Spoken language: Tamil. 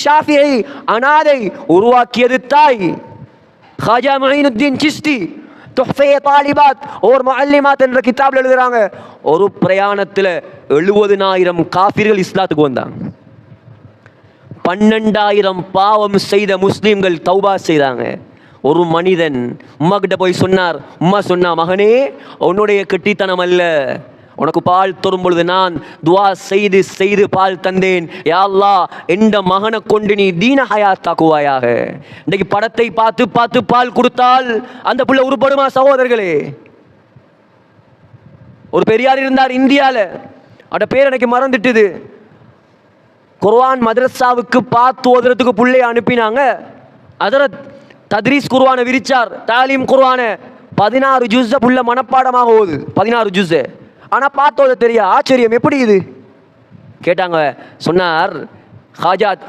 ஷாஃபிஈ அனாதை உருவாக்கியது தாய். ஹாஜா முஈனுத்தீன் சிஸ்தி துஹ்ஃபே தாலிபாத் और முஅல்லிமாத் என்ற கிதாபில் எழுதுறாங்க, ஒரு பிரயாணத்தில் 70,000 காஃபிர்கள் இஸ்லாத்துக்கு வந்தாங்க. 12,000 பாவம் செய்த முஸ்லிம்கள் தௌபா செய்தாங்க. ஒரு மனிதன் உம்மா கிட்ட போய் சொன்னார். உம்மா சொன்னா, மகனே உன்னுடைய கெட்டித்தனம் அல்ல, உனக்கு பால் தரும் பொழுது நான் துவா செய்து செய்து பால் தந்தேன். யா அல்லாஹ் எந்த மகனை கொண்டு நீ தீன ஹயாத்தாக்குவாயாக. இன்னைக்கு படத்தை பார்த்து பார்த்து பால் கொடுத்தால் அந்த பிள்ளை உருப்படுமா சகோதரர்களே? ஒரு பெரியார் இருந்தார் இந்தியாவில், அவட பேர் எனக்கு மறந்துட்டுது. குர்ஆன் மதரசாவுக்கு பார்த்து ஓதுறதுக்கு பிள்ளைய அனுப்பினாங்க. அதரத் தத்ரீஸ் குர்ஆனை விரிச்சார், தாலீம் குர்ஆனை 16 ஜுஸ் புள்ள மனப்பாடமாக ஓது, 16 ஜுஸ். ஆனால் பார்த்தோத தெரியா. ஆச்சரியம், எப்படி இது கேட்டாங்க. சொன்னார், ஹாஜாத்